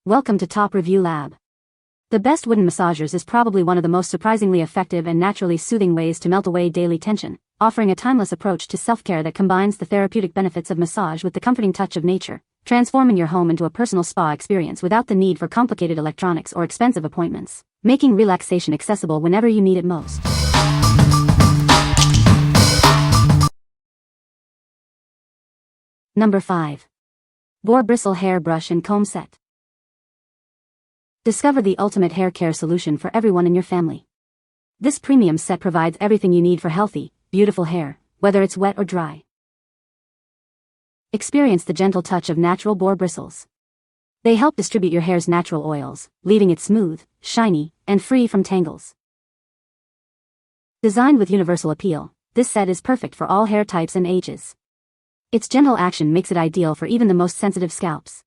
Welcome to Top Review Lab. The best wooden massagers is probably one of the most surprisingly effective and naturally soothing ways to melt away daily tension, offering a timeless approach to self-care that combines the therapeutic benefits of massage with the comforting touch of nature, transforming your home into a personal spa experience without the need for complicated electronics or expensive appointments, making relaxation accessible whenever you need it most. Number 5. Boar Bristle Hair Brush and Comb Set. Discover the ultimate hair care solution for everyone in your family. This premium set provides everything you need for healthy, beautiful hair, whether it's wet or dry. Experience the gentle touch of natural boar bristles. They help distribute your hair's natural oils, leaving it smooth, shiny, and free from tangles. Designed with universal appeal, this set is perfect for all hair types and ages. Its gentle action makes it ideal for even the most sensitive scalps.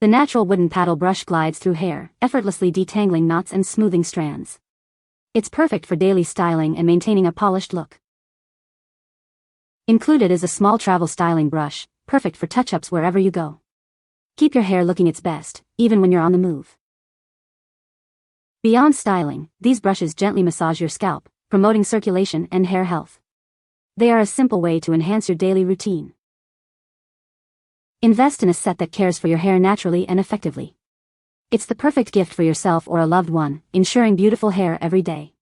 The natural wooden paddle brush glides through hair, effortlessly detangling knots and smoothing strands. It's perfect for daily styling and maintaining a polished look. Included is a small travel styling brush, perfect for touch-ups wherever you go. Keep your hair looking its best, even when you're on the move. Beyond styling, these brushes gently massage your scalp, promoting circulation and hair health. They are a simple way to enhance your daily routine. Invest in a set that cares for your hair naturally and effectively. It's the perfect gift for yourself or a loved one, ensuring beautiful hair every day.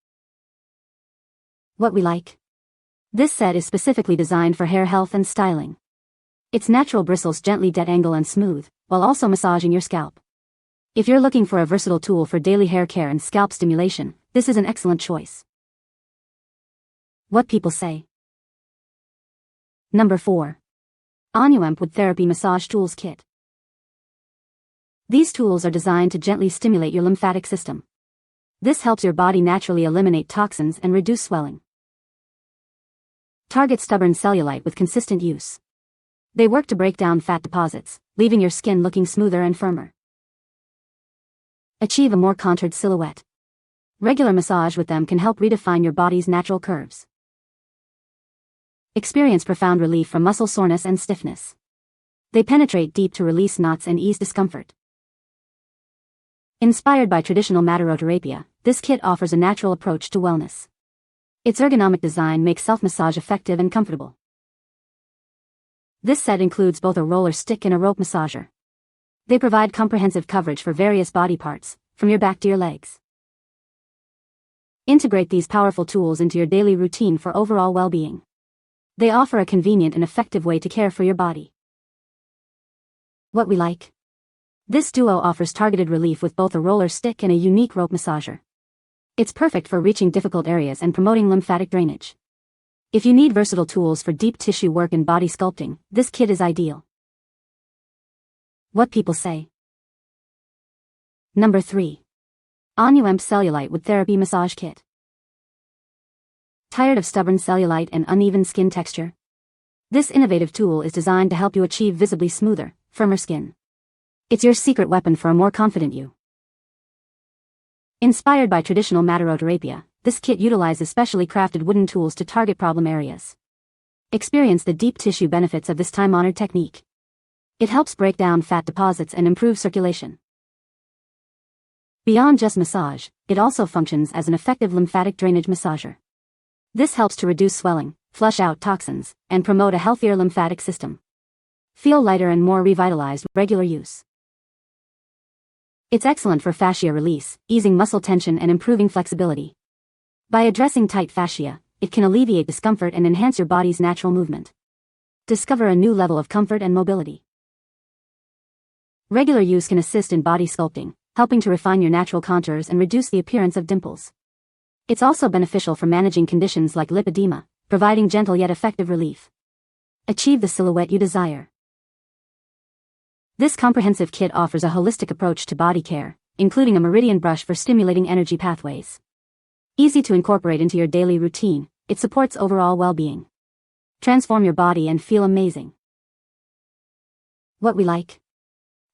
What we like. This set is specifically designed for hair health and styling. Its natural bristles gently detangle and smooth, while also massaging your scalp. If you're looking for a versatile tool for daily hair care and scalp stimulation, this is an excellent choice. What people say. Number 4. ONUEMP Wood Therapy Massage Tools Kit. These tools are designed to gently stimulate your lymphatic system. This helps your body naturally eliminate toxins and reduce swelling. Target stubborn cellulite with consistent use. They work to break down fat deposits, leaving your skin looking smoother and firmer. Achieve a more contoured silhouette. Regular massage with them can help redefine your body's natural curves. Experience profound relief from muscle soreness and stiffness. They penetrate deep to release knots and ease discomfort. Inspired by traditional maderoterapia, this kit offers a natural approach to wellness. Its ergonomic design makes self-massage effective and comfortable. This set includes both a roller stick and a rope massager. They provide comprehensive coverage for various body parts, from your back to your legs. Integrate these powerful tools into your daily routine for overall well-being. They offer a convenient and effective way to care for your body. What we like. This duo offers targeted relief with both a roller stick and a unique rope massager. It's perfect for reaching difficult areas and promoting lymphatic drainage. If you need versatile tools for deep tissue work and body sculpting, this kit is ideal. What people say. Number 3. ONUEMP Cellulite Wood Therapy Massage Kit. Tired of stubborn cellulite and uneven skin texture? This innovative tool is designed to help you achieve visibly smoother, firmer skin. It's your secret weapon for a more confident you. Inspired by traditional maderoterapia, this kit utilizes specially crafted wooden tools to target problem areas. Experience the deep tissue benefits of this time-honored technique. It helps break down fat deposits and improve circulation. Beyond just massage, it also functions as an effective lymphatic drainage massager. This helps to reduce swelling, flush out toxins, and promote a healthier lymphatic system. Feel lighter and more revitalized with regular use. It's excellent for fascia release, easing muscle tension and improving flexibility. By addressing tight fascia, it can alleviate discomfort and enhance your body's natural movement. Discover a new level of comfort and mobility. Regular use can assist in body sculpting, helping to refine your natural contours and reduce the appearance of dimples. It's also beneficial for managing conditions like lipedema, providing gentle yet effective relief. Achieve the silhouette you desire. This comprehensive kit offers a holistic approach to body care, including a meridian brush for stimulating energy pathways. Easy to incorporate into your daily routine, it supports overall well-being. Transform your body and feel amazing. What we like.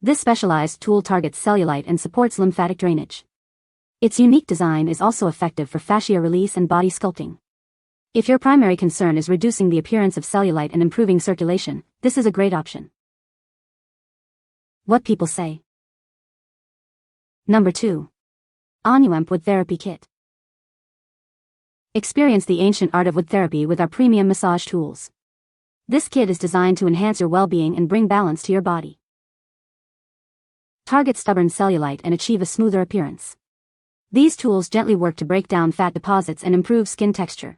This specialized tool targets cellulite and supports lymphatic drainage. Its unique design is also effective for fascia release and body sculpting. If your primary concern is reducing the appearance of cellulite and improving circulation, this is a great option. What people say. Number 2. ONUEMP Wood Therapy Kit. Experience the ancient art of wood therapy with our premium massage tools. This kit is designed to enhance your well-being and bring balance to your body. Target stubborn cellulite and achieve a smoother appearance. These tools gently work to break down fat deposits and improve skin texture.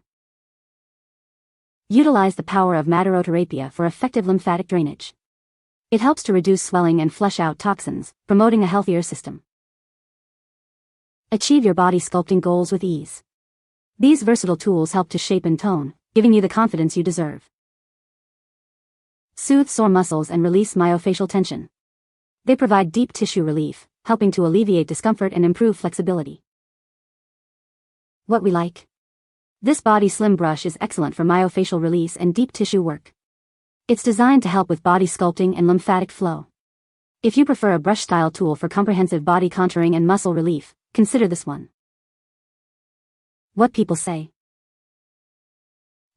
Utilize the power of maderoterapia for effective lymphatic drainage. It helps to reduce swelling and flush out toxins, promoting a healthier system. Achieve your body sculpting goals with ease. These versatile tools help to shape and tone, giving you the confidence you deserve. Soothe sore muscles and release myofascial tension. They provide deep tissue relief, helping to alleviate discomfort and improve flexibility. What we like. This body slim brush is excellent for myofascial release and deep tissue work. It's designed to help with body sculpting and lymphatic flow. If you prefer a brush-style tool for comprehensive body contouring and muscle relief, consider this one. What people say.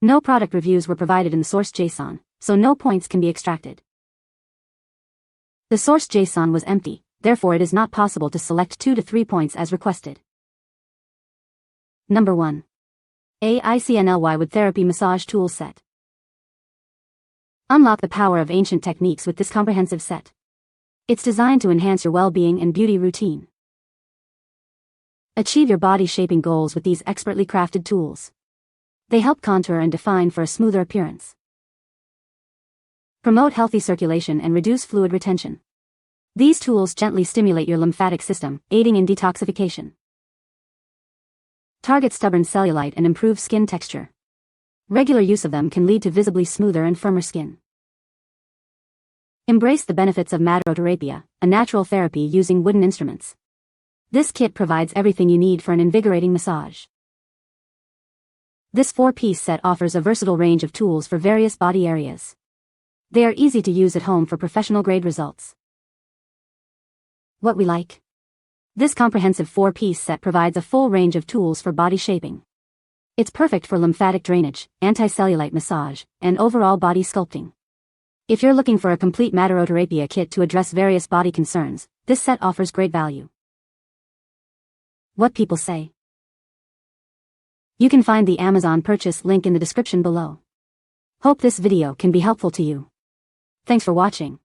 No product reviews were provided in the source JSON, so no points can be extracted. The source JSON was empty, therefore it is not possible to select 2 to 3 points as requested. Number 1. AICNLY Wood Therapy Massage Tool Set. Unlock the power of ancient techniques with this comprehensive set. It's designed to enhance your well-being and beauty routine. Achieve your body-shaping goals with these expertly crafted tools. They help contour and define for a smoother appearance. Promote healthy circulation and reduce fluid retention. These tools gently stimulate your lymphatic system, aiding in detoxification. Target stubborn cellulite and improve skin texture. Regular use of them can lead to visibly smoother and firmer skin. Embrace the benefits of maderoterapia, a natural therapy using wooden instruments. This kit provides everything you need for an invigorating massage. This 4-piece set offers a versatile range of tools for various body areas. They are easy to use at home for professional-grade results. What we like. This comprehensive 4-piece set provides a full range of tools for body shaping. It's perfect for lymphatic drainage, anti-cellulite massage, and overall body sculpting. If you're looking for a complete maderoterapia kit to address various body concerns, this set offers great value. What people say. You can find the Amazon purchase link in the description below. Hope this video can be helpful to you. Thanks for watching.